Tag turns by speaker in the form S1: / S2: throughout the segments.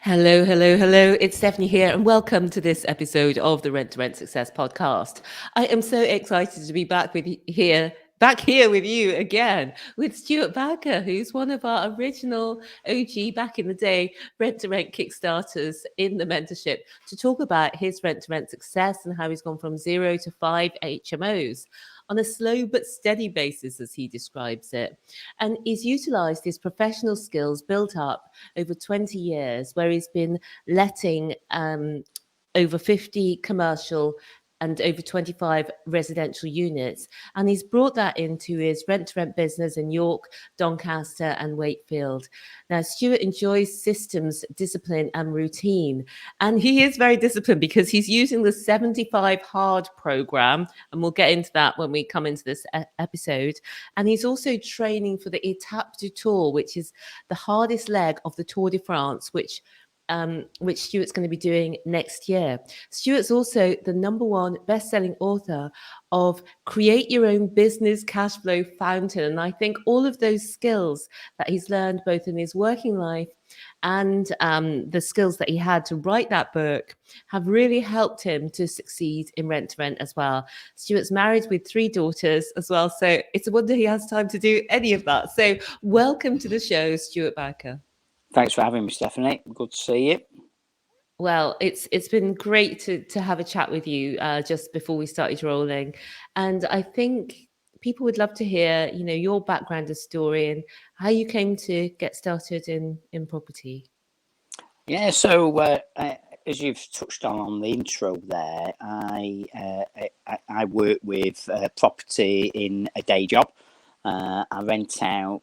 S1: Hello, hello, hello. It's Stephanie here, and welcome to this episode of the Rent Success podcast. I am so excited to be back here with you again with Stuart Bowker, who's one of our original OG back in the day Rent Kickstarters in the mentorship, to talk about his Rent success and how he's gone from 0 to 5 HMOs on a slow but steady basis, as he describes it. And he's utilised his professional skills built up over 20 years, where he's been letting over 50 commercial and over 25 residential units. And he's brought that into his rent-to-rent business in York, Doncaster and Wakefield. Now, Stuart enjoys systems, discipline and routine. And he is very disciplined because he's using the 75 hard program. And we'll get into that when we come into this episode. And he's also training for the Etape Du Tour, which is the hardest leg of the Tour de France, which Stuart's going to be doing next year. Stuart's also the #1 best-selling author of Create Your Own Business Cash Flow Fountain. And I think all of those skills that he's learned both in his working life and the skills that he had to write that book have really helped him to succeed in rent-to-rent as well. Stuart's married with 3 daughters as well, so it's a wonder he has time to do any of that. So welcome to the show, Stuart Bowker.
S2: Thanks for having me, Stephanie. Good to see you.
S1: Well, it's been great to have a chat with you just before we started rolling. And I think people would love to hear, your background and story and how you came to get started in property.
S2: Yeah, so as you've touched on the intro there, I work with property in a day job. I rent out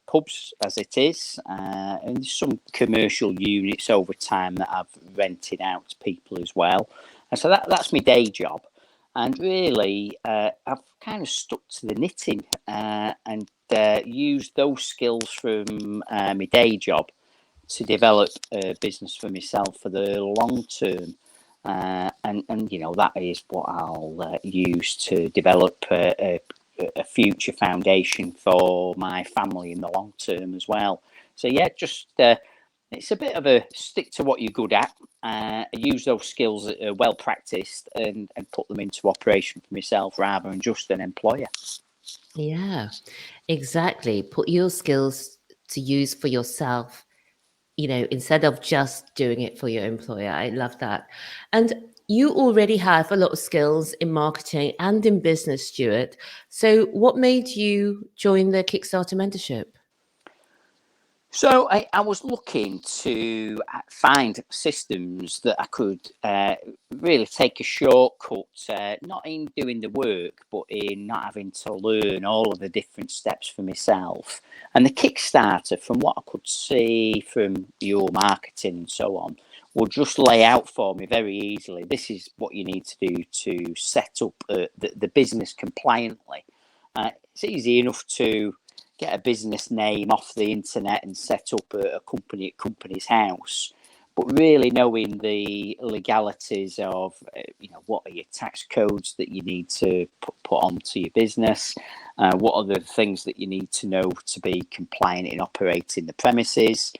S2: pubs as it is, and some commercial units over time that I've rented out to people as well. And so that's my day job. And really, I've kind of stuck to the knitting and used those skills from my day job to develop a business for myself for the long term. And that is what I'll use to develop a future foundation for my family in the long term as well. So yeah, just it's a bit of a stick to what you're good at, use those skills that are well practiced and put them into operation for myself rather than just an employer.
S1: Yeah, exactly. Put your skills to use for yourself, instead of just doing it for your employer. I love that. And you already have a lot of skills in marketing and in business, Stuart. So what made you join the Kickstarter mentorship?
S2: So I was looking to find systems that I could really take a shortcut, not in doing the work, but in not having to learn all of the different steps for myself. And the Kickstarter, from what I could see from your marketing and so on, will just lay out for me very easily. This is what you need to do to set up the business compliantly. It's easy enough to get a business name off the internet and set up a company at company's house, but really knowing the legalities of what are your tax codes that you need to put onto your business, what are the things that you need to know to be compliant in operating the premises.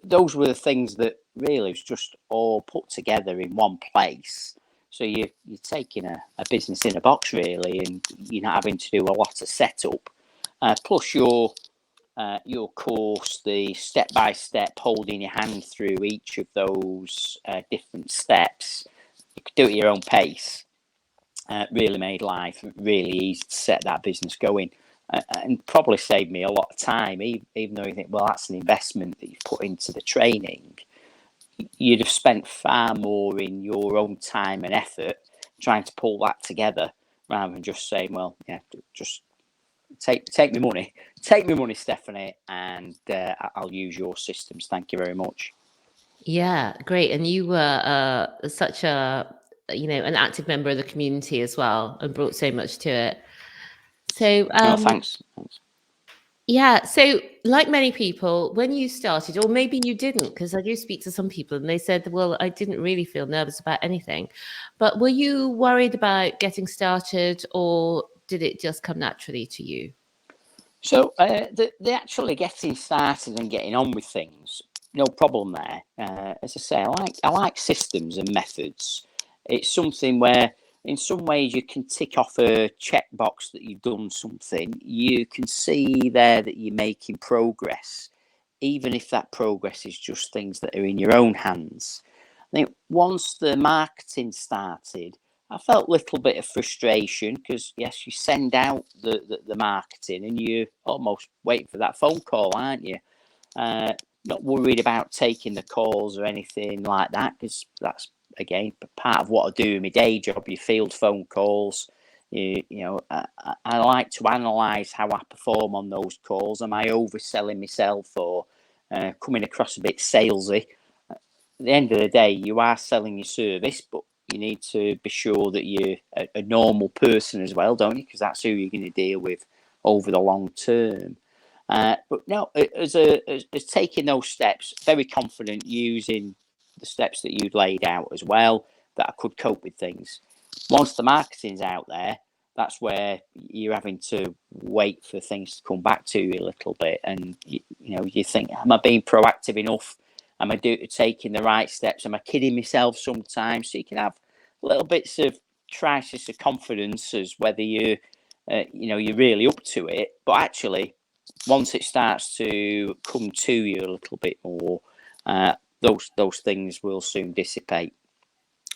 S2: Those were the things that really was just all put together in one place. So you're taking a business in a box really, and you're not having to do a lot of setup. Plus your course, the step-by-step holding your hand through each of those different steps. You could do it at your own pace. Really made life really easy to set that business going, and probably saved me a lot of time, even though you think, well, that's an investment that you've put into the training. You'd have spent far more in your own time and effort trying to pull that together rather than just saying, well, yeah, just take me money, Stephanie, and I'll use your systems. Thank you very much.
S1: Yeah, great. And you were such an active member of the community as well, and brought so much to it. So
S2: thanks.
S1: Yeah. So like many people, when you started, or maybe you didn't, because I do speak to some people and they said, well, I didn't really feel nervous about anything. But were you worried about getting started, or did it just come naturally to you?
S2: So the actually getting started and getting on with things no problem there. As I say, I like systems and methods. It's something where, in some ways, you can tick off a checkbox that you've done something. You can see there that you're making progress, even if that progress is just things that are in your own hands. I think once the marketing started, I felt a little bit of frustration because, yes, you send out the marketing and you're almost waiting for that phone call, aren't you? Not worried about taking the calls or anything like that, because that's, again, part of what I do in my day job. You field phone calls. I like to analyse how I perform on those calls. Am I overselling myself or coming across a bit salesy? At the end of the day, you are selling your service, but you need to be sure that you're a normal person as well, don't you? Because that's who you're going to deal with over the long term. But no, as taking those steps, very confident using the steps that you'd laid out as well, that I could cope with things. Once the marketing's out there, that's where you're having to wait for things to come back to you a little bit. And, you think, am I being proactive enough? Am I taking the right steps? Am I kidding myself sometimes? So you can have little bits of crisis of confidence as whether you're really up to it. But actually, once it starts to come to you a little bit more, those things will soon dissipate.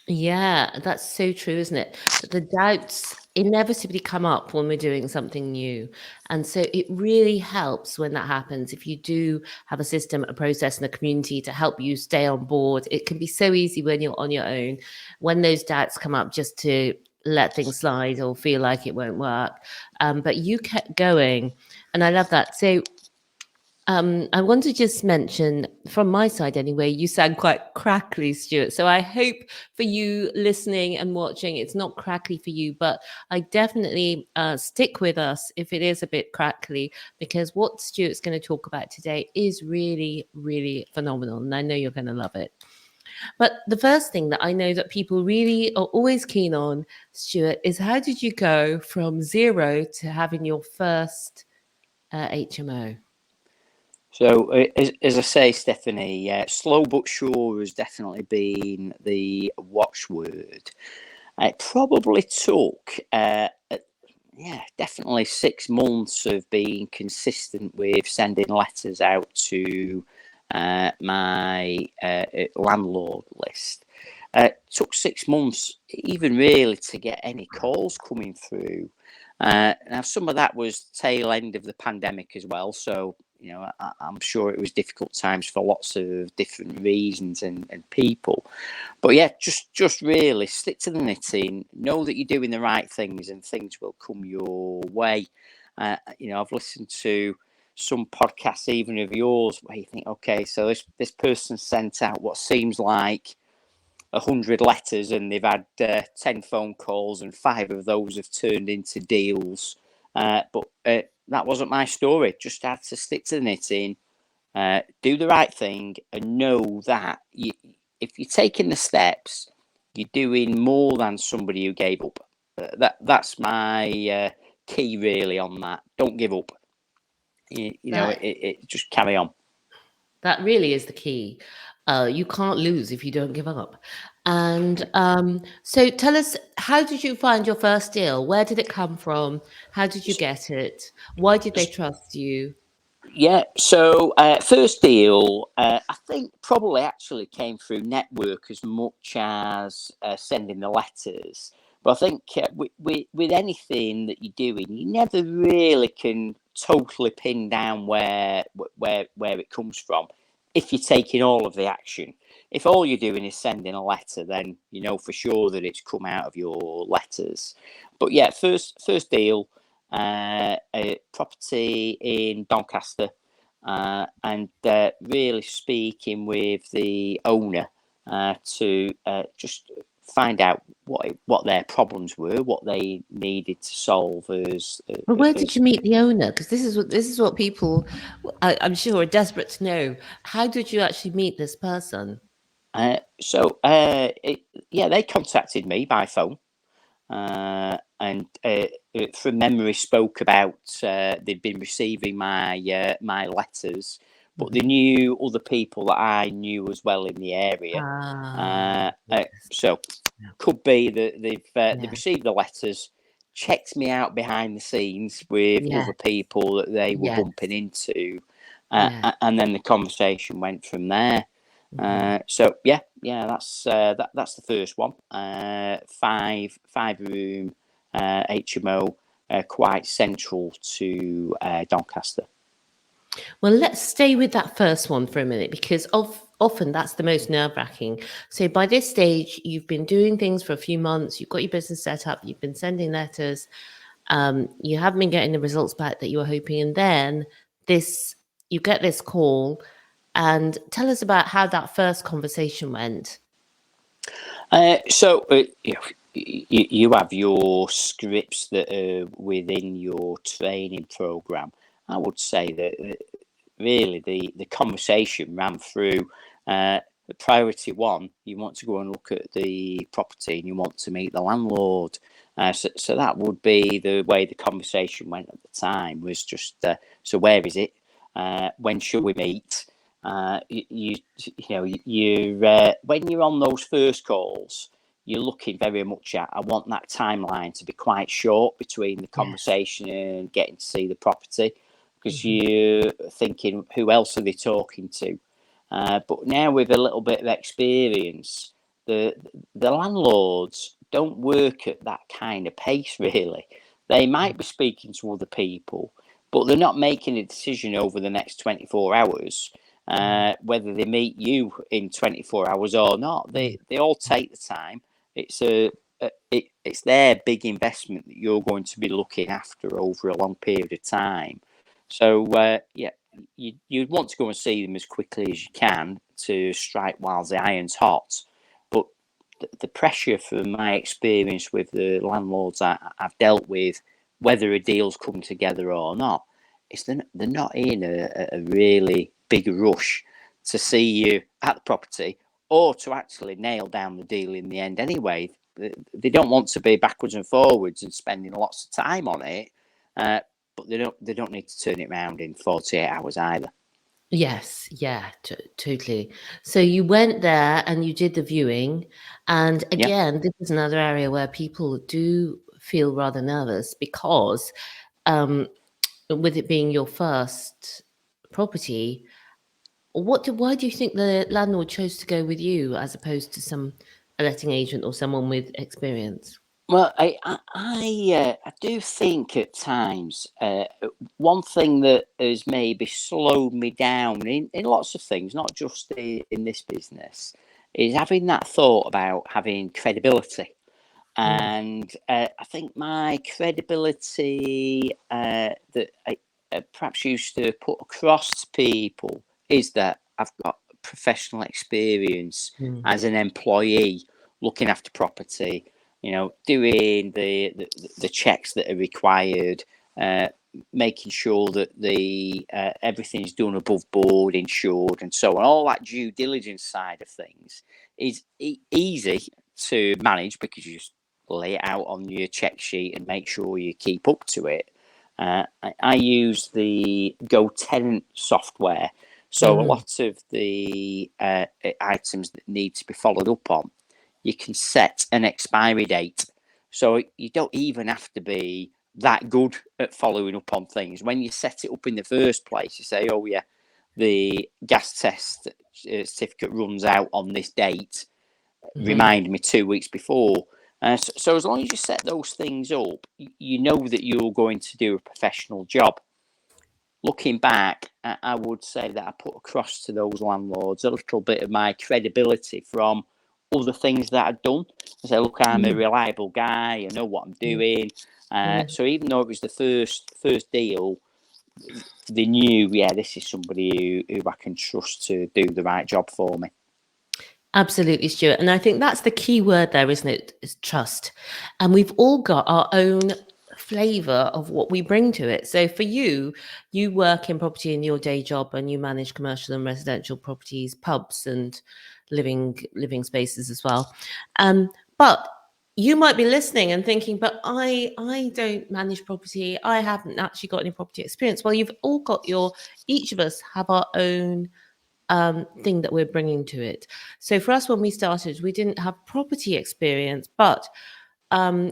S1: Yeah, that's so true, isn't it? The doubts inevitably come up when we're doing something new. And so it really helps when that happens. If you do have a system, a process, and a community to help you stay on board, it can be so easy when you're on your own, when those doubts come up, just to let things slide or feel like it won't work. But you kept going. And I love that. So I want to just mention, from my side anyway, you sound quite crackly, Stuart. So I hope for you listening and watching, it's not crackly for you, but I definitely stick with us if it is a bit crackly, because what Stuart's going to talk about today is really, really phenomenal. And I know you're going to love it. But the first thing that I know that people really are always keen on, Stuart, is how did you go from zero to having your first HMO?
S2: So, as I say, Stephanie, slow but sure has definitely been the watchword. It probably took, definitely 6 months of being consistent with sending letters out to my landlord list. It took 6 months, even really, to get any calls coming through. Now, some of that was tail end of the pandemic as well. So, I'm sure it was difficult times for lots of different reasons and people. But yeah, just really stick to the knitting. Know that you're doing the right things, and things will come your way. I've listened to some podcasts, even of yours, where you think, okay, so this person sent out what seems like 100 letters, and they've had 10 phone calls, and 5 of those have turned into deals. But that wasn't my story. Just had to stick to the knitting, do the right thing, and know that if you're taking the steps, you're doing more than somebody who gave up. That's my key really on that. Don't give up. It just carry on.
S1: That really is the key. You can't lose if you don't give up. And so tell us, how did you find your first deal? Where did it come from? How did you get it? Why did they trust you?
S2: Yeah, so first deal, I think probably actually came through network as much as sending the letters. But I think with anything that you're doing, you never really can totally pin down where it comes from if you're taking all of the action. If all you're doing is sending a letter, then you know for sure that it's come out of your letters. But yeah, first deal. A property in Doncaster, and really speaking with the owner to just find out what their problems were, what they needed to solve.
S1: But where did you meet the owner? Because this is what people, I'm sure, are desperate to know. How did you actually meet this person?
S2: They contacted me by phone. And from memory spoke about they'd been receiving my letters, but they knew other people that I knew as well in the area. So could be that they've received the letters, checked me out behind the scenes with other people that they were bumping into, and then the conversation went from there. So that's the first one. 5-room HMO, quite central to Doncaster.
S1: Well, let's stay with that first one for a minute, because often that's the most nerve-wracking. So by this stage, you've been doing things for a few months, you've got your business set up, you've been sending letters, you haven't been getting the results back that you were hoping, and then you get this call. And tell us about how that first conversation went.
S2: You have your scripts that are within your training program. I would say that really the conversation ran through priority one. You want to go and look at the property and you want to meet the landlord. So that would be the way the conversation went at the time, was just, so where is it? When should we meet? When you're on those first calls, you're looking very much at, I want that timeline to be quite short between the conversation and getting to see the property, because you're thinking, who else are they talking to? But now with a little bit of experience, the landlords don't work at that kind of pace, really. They might be speaking to other people, but they're not making a decision over the next 24 hours. Whether they meet you in 24 hours or not, they all take the time. It's their big investment that you're going to be looking after over a long period of time. So you'd want to go and see them as quickly as you can to strike while the iron's hot. But the pressure, from my experience with the landlords I've dealt with, whether a deal's come together or not, is they're not in a really big rush to see you at the property or to actually nail down the deal in the end anyway. They don't want to be backwards and forwards and spending lots of time on it, but they don't need to turn it around in 48 hours either.
S1: Yes, yeah, totally. So you went there and you did the viewing, and again, this is another area where people do feel rather nervous, because with it being your first property, why do you think the landlord chose to go with you as opposed to a letting agent or someone with experience?
S2: Well, I do think at times one thing that has maybe slowed me down in lots of things, not just in this business, is having that thought about having credibility. And I think my credibility that I perhaps used to put across to people is that I've got professional experience as an employee looking after property, doing the checks that are required, making sure that everything's done above board, insured, and so on. All that due diligence side of things is easy to manage, because you just lay it out on your check sheet and make sure you keep up to it. I use the Go Tenant software, so a lot of the items that need to be followed up on, you can set an expiry date. So you don't even have to be that good at following up on things. When you set it up in the first place, you say, oh yeah, the gas test certificate runs out on this date. Remind me 2 weeks before. So as long as you set those things up, you know that you're going to do a professional job. Looking back, I would say that I put across to those landlords a little bit of my credibility from other things that I'd done. I say, look, I'm a reliable guy. I know what I'm doing. So even though it was the first deal, they knew, this is somebody who I can trust to do the right job for me.
S1: Absolutely, Stuart. And I think that's the key word there, isn't it? Is trust. And we've all got our own flavor of what we bring to it. So for you work in property in your day job, and you manage commercial and residential properties, pubs and living spaces as well. But you might be listening and thinking, but I don't manage property. I haven't actually got any property experience. Well, you've all got each of us have our own thing that we're bringing to it. So for us, when we started, we didn't have property experience, but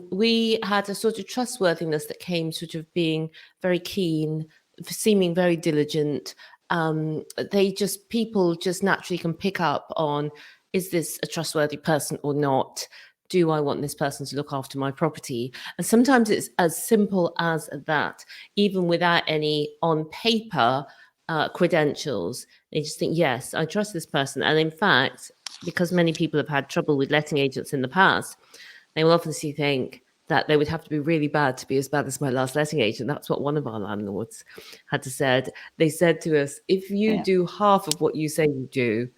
S1: we had a sort of trustworthiness that came sort of being very keen, seeming very diligent. People just naturally can pick up on, is this a trustworthy person or not? Do I want this person to look after my property? And sometimes it's as simple as that, even without any on paper credentials. They just think, yes, I trust this person. And in fact, because many people have had trouble with letting agents in the past, they will obviously think that they would have to be really bad to be as bad as my last letting agent. That's what one of our landlords had to said. They said to us, if you do half of what you say you do,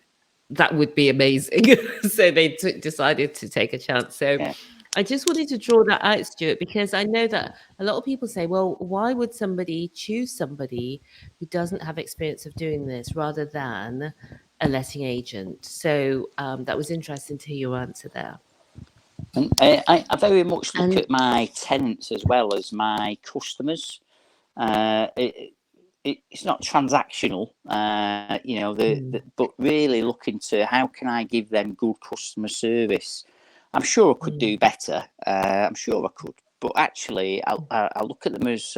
S1: that would be amazing. So they decided to take a chance. So I just wanted to draw that out, Stuart, because I know that a lot of people say, well, why would somebody choose somebody who doesn't have experience of doing this rather than a letting agent? So that was interesting to hear your answer there.
S2: And I very much look at my tenants as well as my customers. It's not transactional, but really looking to how can I give them good customer service. I'm sure I could do better. I'm sure I could, but actually, I look at them as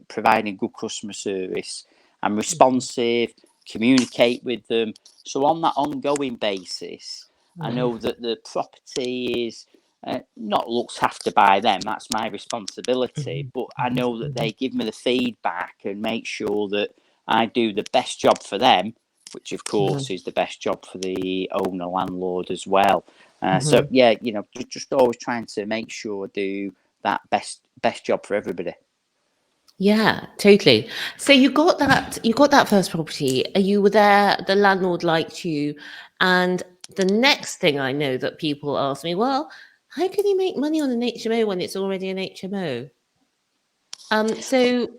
S2: providing good customer service. I'm responsive, communicate with them. So on that ongoing basis, I know that the property is not looked after by them. That's my responsibility. But I know that they give me the feedback and make sure that I do the best job for them, which of course is the best job for the owner landlord as well. So yeah, just always trying to make sure I do that best job for everybody.
S1: Yeah, totally. So you got that first property. You were there, the landlord liked you. And the next thing I know that people ask me, well, how can you make money on an HMO when it's already an HMO? So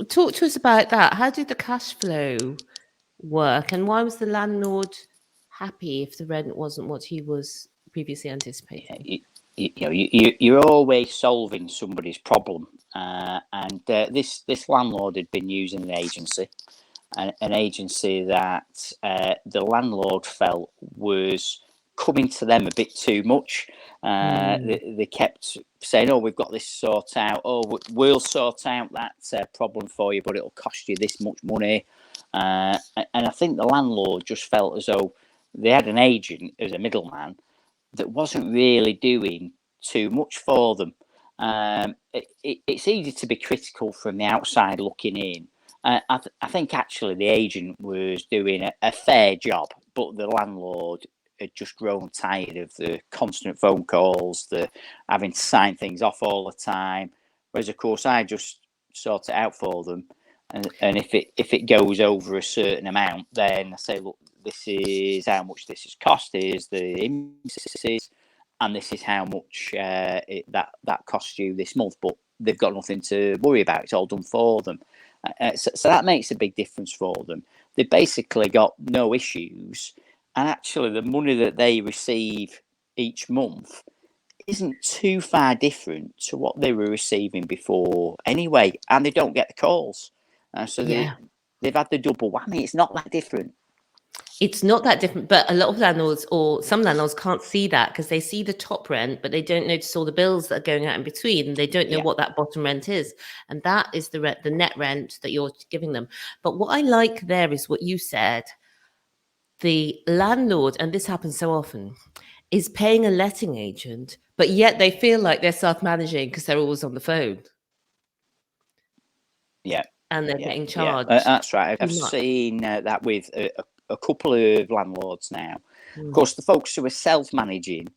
S1: talk to us about that. How did the cash flow work? And why was the landlord happy if the rent wasn't what he was previously anticipating?
S2: You're always solving somebody's problem. And this landlord had been using an agency that the landlord felt was coming to them a bit too much. They kept saying, "Oh, we've got this sort out. Oh, we'll sort out that problem for you, but it'll cost you this much money." And I think the landlord just felt as though they had an agent as a middleman that wasn't really doing too much for them. It's easy to be critical from the outside looking in. I think actually the agent was doing a fair job, but the landlord had just grown tired of the constant phone calls, the having to sign things off all the time. Whereas, of course, I just sort it out for them. And if it goes over a certain amount, then I say, look, this is how much this has cost, here's the invoices, and this is how much that costs you this month. But they've got nothing to worry about. It's all done for them. So that makes a big difference for them. They basically got no issues. And actually, the money that they receive each month isn't too far different to what they were receiving before anyway. And they don't get the calls. So they've had the double whammy. It's not that different.
S1: It's not that different, but a lot of landlords or some landlords can't see that because they see the top rent, but they don't notice all the bills that are going out in between. And they don't know what that bottom rent is. And that is the net rent that you're giving them. But what I like there is what you said. The landlord, and this happens so often, is paying a letting agent, but yet they feel like they're self-managing because they're always on the phone.
S2: Yeah.
S1: And they're getting charged.
S2: That's right. I've seen that with a couple of landlords now. Of course, the folks who are self-managing,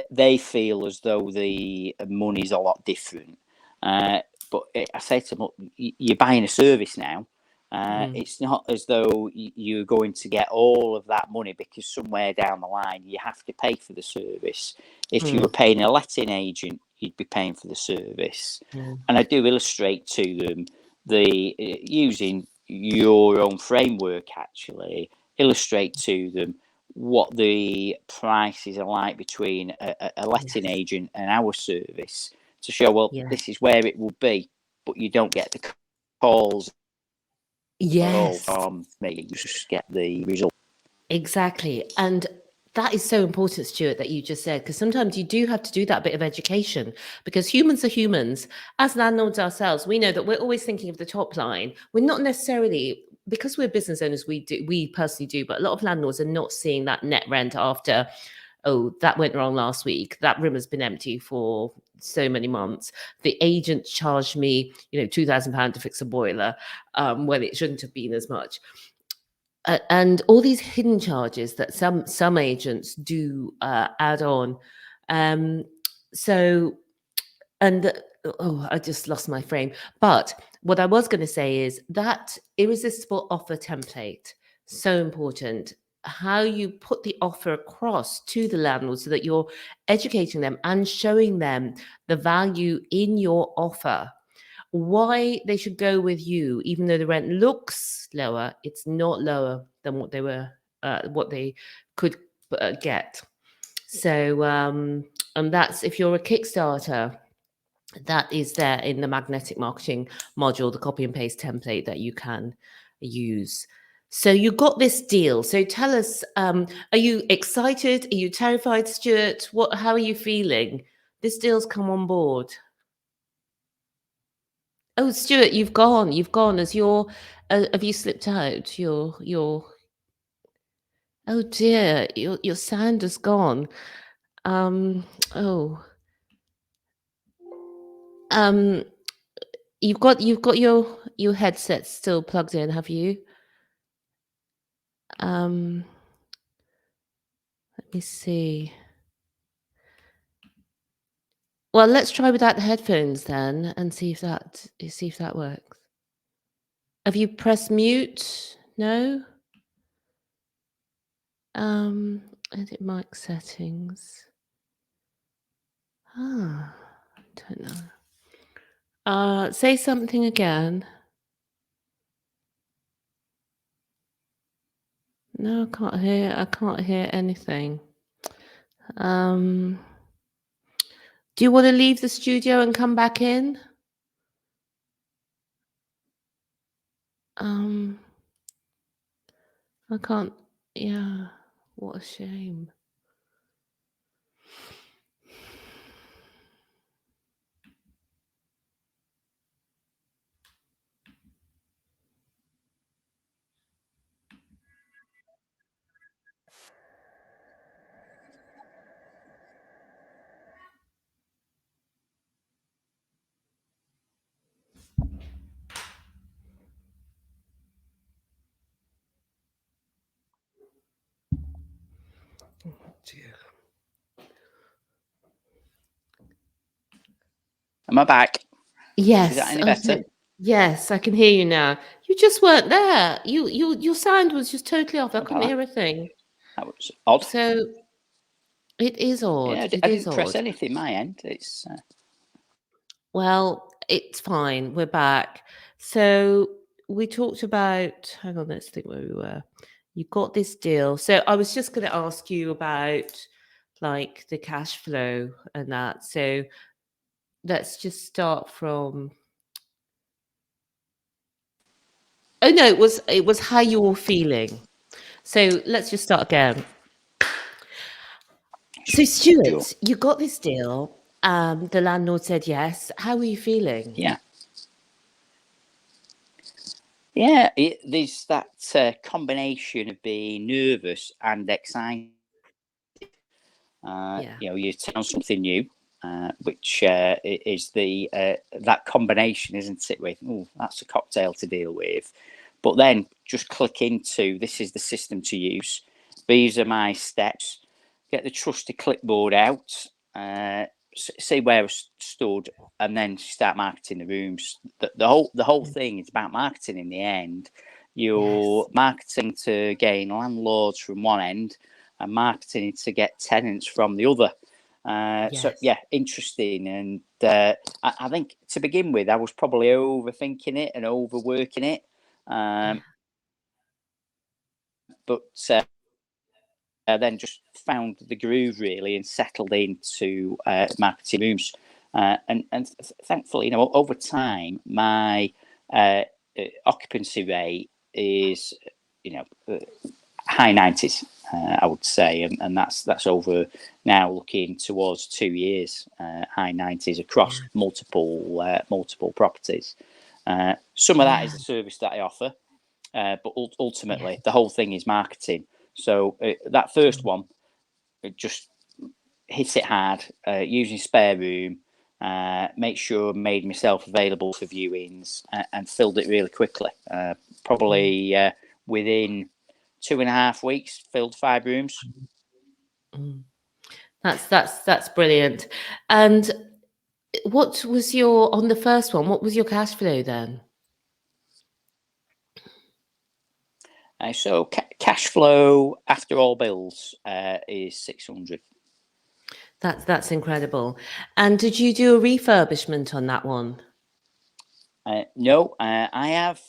S2: they feel as though the money's a lot different. But I say to them, you're buying a service now. It's not as though you're going to get all of that money because somewhere down the line you have to pay for the service. If you were paying a letting agent, you'd be paying for the service. And I do illustrate to them using your own framework, actually illustrate to them what the prices are like between a letting agent and our service to show, well, this is where it will be, but you don't get the calls at all from me. You just get the result.
S1: Exactly. And that is so important, Stuart, that you just said, because sometimes you do have to do that bit of education, because humans are humans. As landlords ourselves, we know that we're always thinking of the top line. We're not necessarily, because we're business owners, we personally do, but a lot of landlords are not seeing that net rent after, oh, that went wrong last week. That room has been empty for so many months. The agent charged me, £2,000 to fix a boiler, when it shouldn't have been as much. And all these hidden charges that some agents do add on. So, and I just lost my frame. But what I was going to say is that irresistible offer template, so important. How you put the offer across to the landlord so that you're educating them and showing them the value in your offer. Why they should go with you, even though the rent looks lower, it's not lower than what they could get. So, and that's if you're a Kickstarter, that is there in the magnetic marketing module, the copy and paste template that you can use. So you got this deal. So tell us, are you excited? Are you terrified, Stuart? How are you feeling? This deal's come on board. Oh, Stuart, you've gone. As have you slipped out? Oh dear, your sound has gone. Oh, you've got your headset still plugged in, have you? Let me see. Well, let's try without the headphones then, and see if that works. Have you pressed mute? No. Edit mic settings. I don't know. Say something again. No, I can't hear anything. Do you want to leave the studio and come back in? I can't. Yeah, what a shame. Dear.
S2: Am I back?
S1: Yes.
S2: Is that any better?
S1: Yes, I can hear you now. You just weren't there. Your sound was just totally off. I couldn't hear a thing.
S2: That was odd.
S1: So it is odd.
S2: Yeah, I didn't press anything. My end. It's.
S1: Well, it's fine. We're back. So we talked about. Hang on, let's think where we were. You got this deal. So I was just going to ask you about like the cash flow and that. So let's just start from. Oh no, it was how you were feeling. So let's just start again. So Stuart, you got this deal. The landlord said yes. How were you feeling?
S2: Yeah. Yeah, there's that combination of being nervous and excited. You take on something new, which is that combination, isn't it? With that's a cocktail to deal with, but then just click into this is the system to use. These are my steps. Get the trusty clipboard out. See where I stood, and then start marketing the rooms. The whole thing is about marketing. In the end, you're marketing to gain landlords from one end, and marketing to get tenants from the other. So yeah, interesting. And I think to begin with, I was probably overthinking it and overworking it. But then just found the groove really and settled into marketing rooms. And thankfully, over time, my occupancy rate is, high 90s, I would say, and that's over now looking towards 2 years, high 90s across multiple properties. Some of that is the service that I offer, but ultimately the whole thing is marketing. So that first one, it just hit it hard, using spare room, make sure made myself available for viewings, and filled it really quickly. Probably within 2.5 weeks, filled 5 rooms.
S1: That's brilliant. And what was on the first one? What was your cash flow then?
S2: So cash flow after all bills is 600.
S1: That's incredible. And did you do a refurbishment on that one?
S2: No, I have.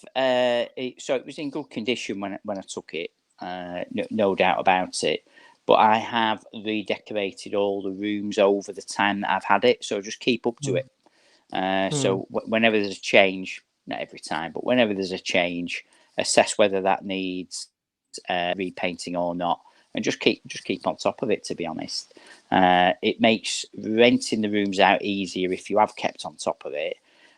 S2: So it was in good condition when I took it. No doubt about it. But I have redecorated all the rooms over the time that I've had it. So just keep up to it. So whenever there's a change, not every time, but whenever there's a change, assess whether that needs repainting or not, and just keep on top of it. To be honest, it makes renting the rooms out easier if you have kept on top of it.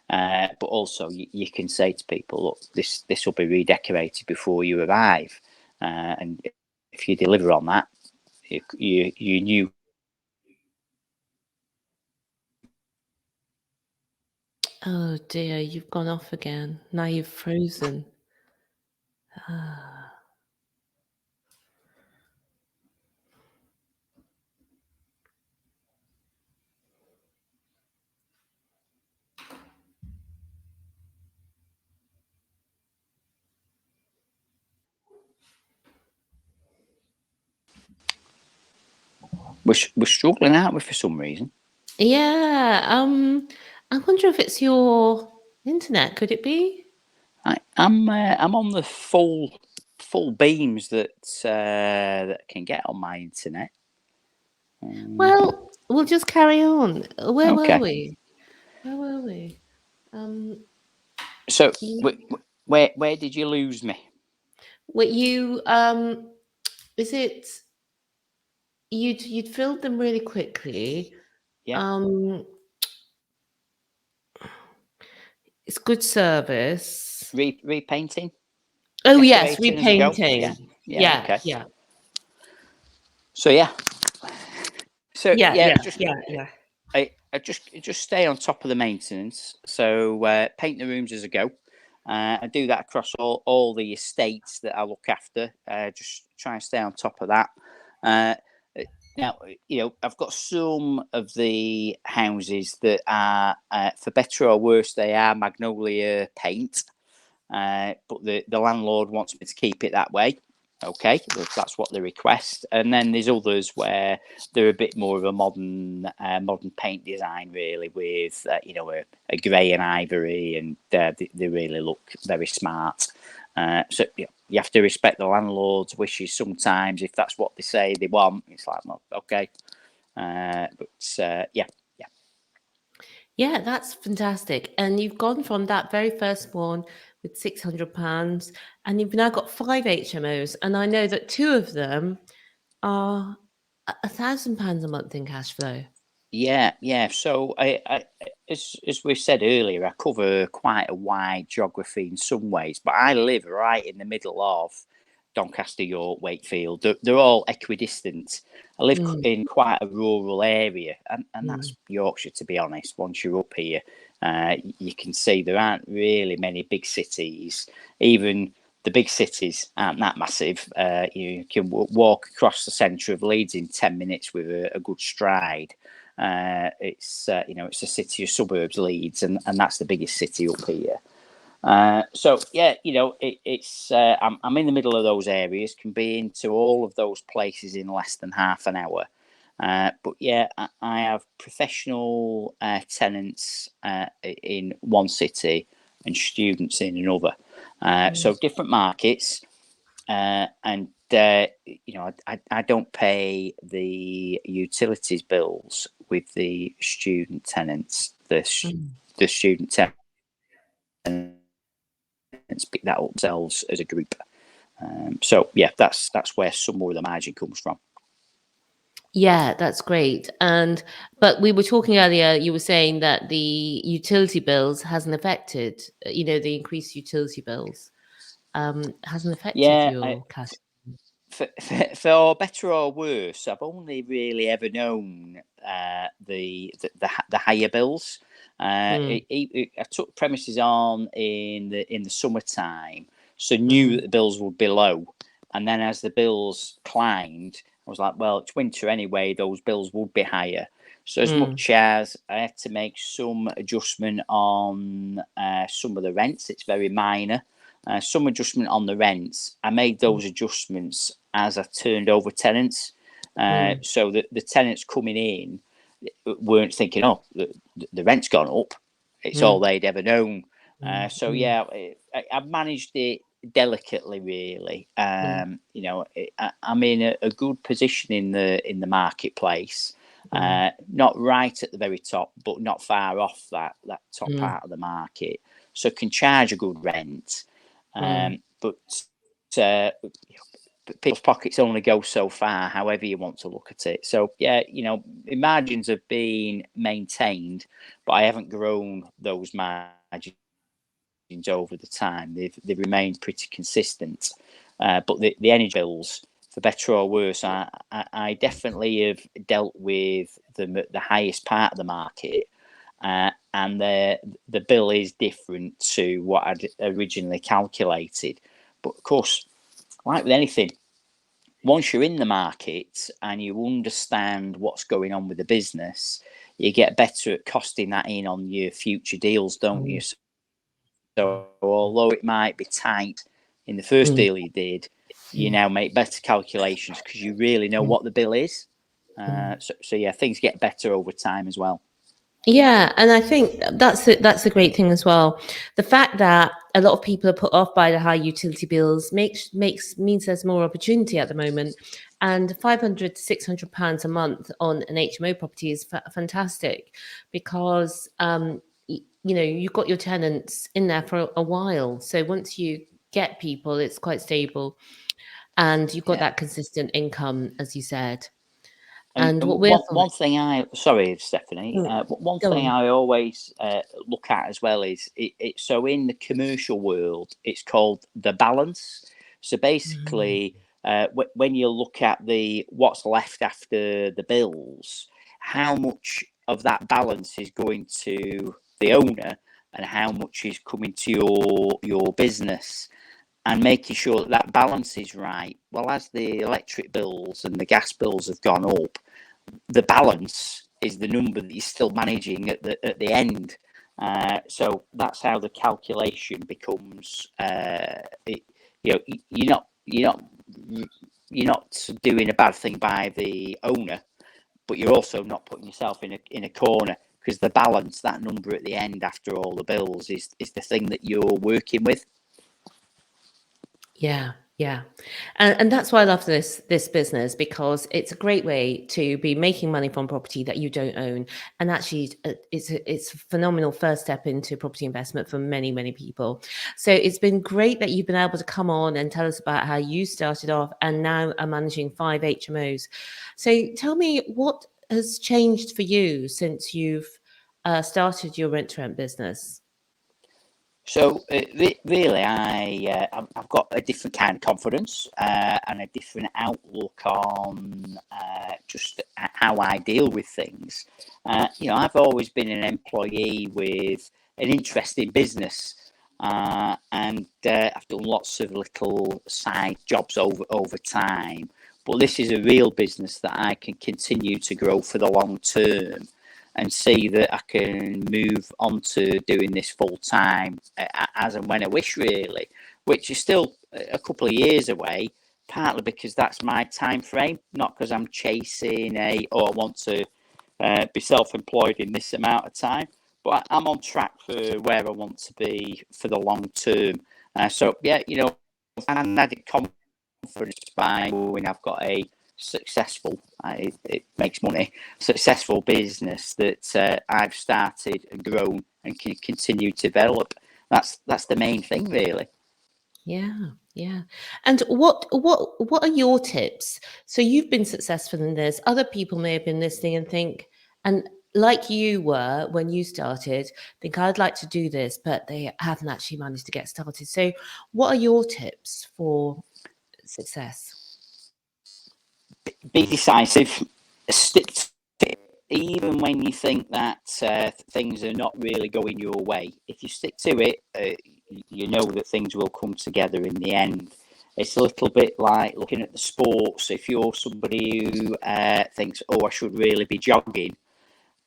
S2: But also you can say to people, look, this will be redecorated before you arrive, and if you deliver on that, you knew.
S1: Oh dear, you've gone off again. Now you've frozen.
S2: We're struggling, aren't we, for some reason?
S1: Yeah. I wonder if it's your internet. Could it be?
S2: I'm on the full beams that can get on my internet.
S1: Well, we'll just carry on. Where
S2: Okay.
S1: were we? Where were we?
S2: So where did you lose me?
S1: What you is it you'd filled them really quickly.
S2: Yeah.
S1: It's good service.
S2: Repainting.
S1: Oh yes,
S2: Decorating as you go.
S1: repainting.
S2: Yeah. Okay.
S1: Yeah.
S2: So yeah. So
S1: Yeah.
S2: I just stay on top of the maintenance. So paint the rooms as I go. I do that across all the estates that I look after. Just try and stay on top of that. Now, I've got some of the houses that are, for better or worse, they are magnolia paint. But the landlord wants me to keep it that way. Okay, that's what they request. And then there's others where they're a bit more of a modern paint design, really, with a grey and ivory, and they really look very smart. So you have to respect the landlord's wishes sometimes. If that's what they say they want, it's like, well, okay.
S1: Yeah, that's fantastic. And you've gone from that very first one with £600, and you've now got 5 HMOs. And I know that 2 of them are £1,000 a month in cash flow.
S2: Yeah. So I as we said earlier, I cover quite a wide geography in some ways, but I live right in the middle of Doncaster, York, Wakefield. They're all equidistant. I live in quite a rural area, and that's Yorkshire, to be honest. Once you're up here, you can see there aren't really many big cities. Even the big cities aren't that massive. You can walk across the centre of Leeds in 10 minutes with a good stride. It's a city of suburbs, Leeds, and that's the biggest city up here. So yeah, it's I'm in the middle of those areas, can be into all of those places in less than half an hour. But yeah, I have professional tenants in one city and students in another. So different markets, and I don't pay the utilities bills with the student tenants. The student tenants pick that up themselves as a group. So yeah, that's where some more of the margin comes from.
S1: Yeah, that's great. But we were talking earlier, you were saying that the utility bills hasn't affected, the increased utility bills hasn't affected
S2: Yeah,
S1: your cash.
S2: for better or worse, I've only really ever known the higher bills. I took premises on in the summertime, so knew that the bills would be low, and then as the bills climbed, I was like, well, it's winter anyway; those bills would be higher. So as much as I had to make some adjustment on some of the rents, it's very minor. Some adjustment on the rents. I made those adjustments as I turned over tenants, so that the tenants coming in weren't thinking, "Oh, the rent's gone up." It's all they'd ever known. So yeah, I've managed it delicately, really. I'm in a good position in the marketplace. Not right at the very top, but not far off that top part of the market. So can charge a good rent. But people's pockets only go so far, however you want to look at it. So yeah, the margins have been maintained, but I haven't grown those margins over the time. They've remained pretty consistent. But the energy bills, for better or worse, I definitely have dealt with the highest part of the market. And the bill is different to what I'd originally calculated. But of course, like with anything, once you're in the market and you understand what's going on with the business, you get better at costing that in on your future deals, don't you? So although it might be tight in the first deal you did, you now make better calculations because you really know what the bill is. So yeah, things get better over time as well.
S1: Yeah, and I think that's a great thing as well. The fact that a lot of people are put off by the high utility bills means there's more opportunity at the moment, and £500 to £600 a month on an HMO property is fantastic because you've got your tenants in there for a while. So once you get people, it's quite stable, and you've got that consistent income, as you said. And what we're
S2: one thing sorry, Stephanie, one thing I always look at as well is so in the commercial world, it's called the balance. So basically, when you look at what's left after the bills, how much of that balance is going to the owner and how much is coming to your business, and making sure that balance is right. Well, as the electric bills and the gas bills have gone up, the balance is the number that you're still managing at the end. So that's how the calculation becomes. You're not doing a bad thing by the owner, but you're also not putting yourself in a corner, because the balance, that number at the end after all the bills, is the thing that you're working with.
S1: Yeah, yeah. And that's why I love this business, because it's a great way to be making money from property that you don't own. And actually, it's a phenomenal first step into property investment for many, many people. So it's been great that you've been able to come on and tell us about how you started off and now are managing 5 HMOs. So tell me, what has changed for you since you've started your rent-to-rent business?
S2: So really, I've got a different kind of confidence and a different outlook on just how I deal with things. I've always been an employee with an interest in business, and I've done lots of little side jobs over time. But this is a real business that I can continue to grow for the long term, and see that I can move on to doing this full time as and when I wish, really, which is still a couple of years away, partly because that's my time frame, not because I'm chasing I want to be self-employed in this amount of time, but I'm on track for where I want to be for the long term. So yeah, and added by knowing I've got a successful, it makes money, successful business that I've started and grown and can continue to develop. That's the main thing, really.
S1: Yeah. And what are your tips? So you've been successful in this. Other people may have been listening and think, and like you were when you started, think I'd like to do this, but they haven't actually managed to get started. So what are your tips for success?
S2: Be decisive, stick to it, even when you think that things are not really going your way. If you stick to it, you know that things will come together in the end. It's a little bit like looking at the sports. If you're somebody who thinks, oh, I should really be jogging,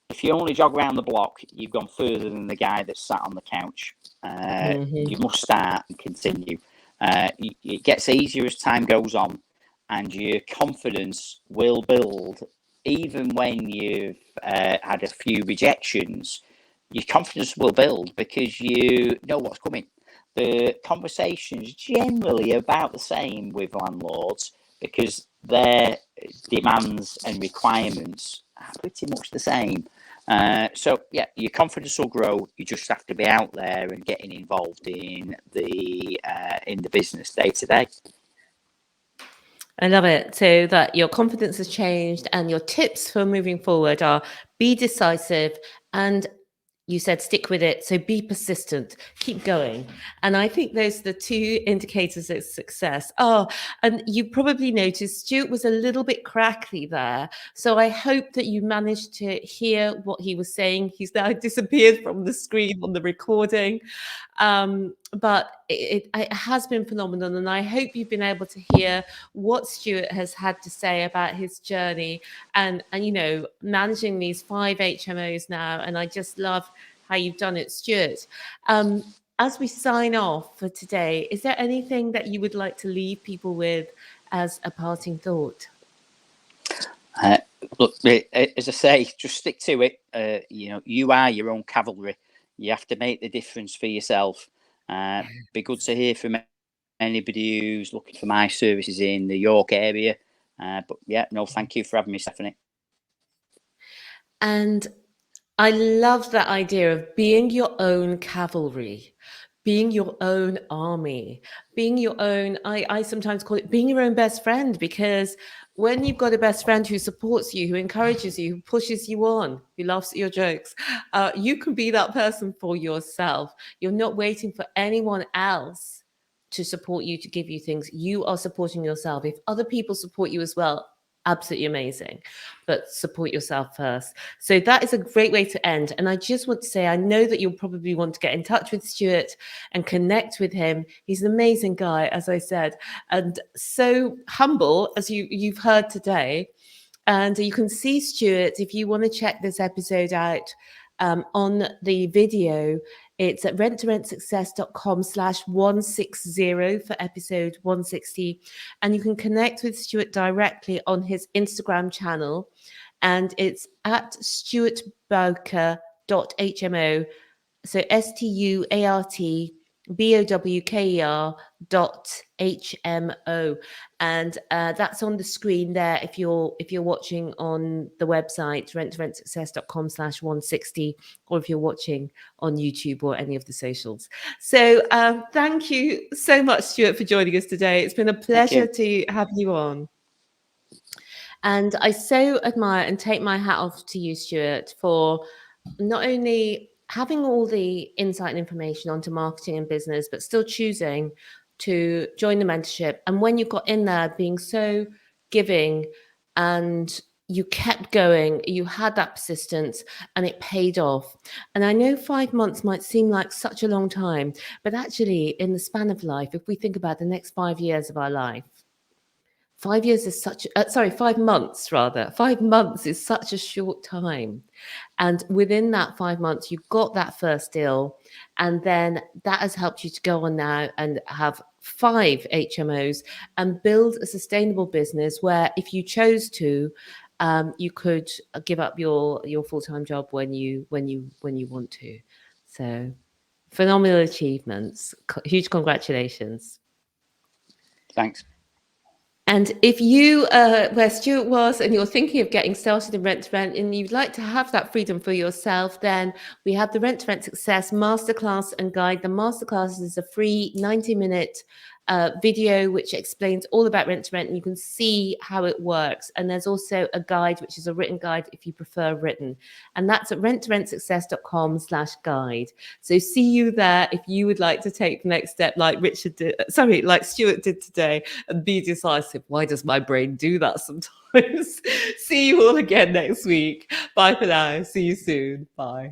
S2: if you only jog around the block, you've gone further than the guy that's sat on the couch. You must start and continue. It gets easier as time goes on, and your confidence will build. Even when you've had a few rejections, your confidence will build because you know what's coming. The conversation's generally about the same with landlords because their demands and requirements are pretty much the same. So yeah, your confidence will grow. You just have to be out there and getting involved in the business day to day.
S1: I love it. So that your confidence has changed and your tips for moving forward are be decisive and you said stick with it. So be persistent, keep going. And I think those are the two indicators of success. Oh, and you probably noticed Stuart was a little bit crackly there. So I hope that you managed to hear what he was saying. He's now disappeared from the screen on the recording. But it has been phenomenal. And I hope you've been able to hear what Stuart has had to say about his journey and you know, managing these 5 HMOs now. And I just love how you've done it, Stuart. As we sign off for today, is there anything that you would like to leave people with as a parting thought?
S2: Look, as I say, just stick to it. You know, you are your own cavalry. You have to make the difference for yourself. Be good to hear from anybody who's looking for my services in the York area. But yeah, no, thank you for having me, Stephanie.
S1: And I love that idea of being your own cavalry, being your own army, being your own, I sometimes call it being your own best friend, because when you've got a best friend who supports you, who encourages you, who pushes you on, who laughs at your jokes, you can be that person for yourself. You're not waiting for anyone else to support you, to give you things. You are supporting yourself. If other people support you as well, absolutely amazing, but support yourself first. So that is a great way to end. And I just want to say, I know that you'll probably want to get in touch with Stuart and connect with him. He's an amazing guy, as I said, and so humble, as you've heard today. And you can see Stuart, if you want to check this episode out, on the video, it's at rentsuccess.com/160 for episode 160. And you can connect with Stuart directly on his Instagram channel. And it's at stuartbowker.hmo. So StuartBowker.HMO, and that's on the screen there if you're watching on the website rentsuccess.com/160, or if you're watching on YouTube or any of the socials. So thank you so much, Stuart, for joining us today. It's been a pleasure to have you on. And I so admire and take my hat off to you, Stuart, for not only having all the insight and information onto marketing and business, but still choosing to join the mentorship. And when you got in there, being so giving and you kept going, you had that persistence and it paid off. And I know 5 months might seem like such a long time, but actually in the span of life, if we think about the next 5 years of our life, 5 years is 5 months rather. 5 months is such a short time. And within that 5 months, you got that first deal. And then that has helped you to go on now and have 5 HMOs and build a sustainable business where if you chose to, you could give up your full-time job when you want to. So phenomenal achievements. Huge congratulations.
S2: Thanks.
S1: And if you, where Stuart was, and you're thinking of getting started in Rent to Rent, and you'd like to have that freedom for yourself, then we have the Rent to Rent Success Masterclass and Guide. The Masterclass is a free 90-minute video which explains all about Rent to Rent, and you can see how it works. And there's also a guide, which is a written guide if you prefer written. And that's at renttoRentSuccess.com/guide. So see you there if you would like to take the next step like like Stuart did today, and be decisive. Why does my brain do that sometimes? See you all again next week. Bye for now. See you soon. Bye.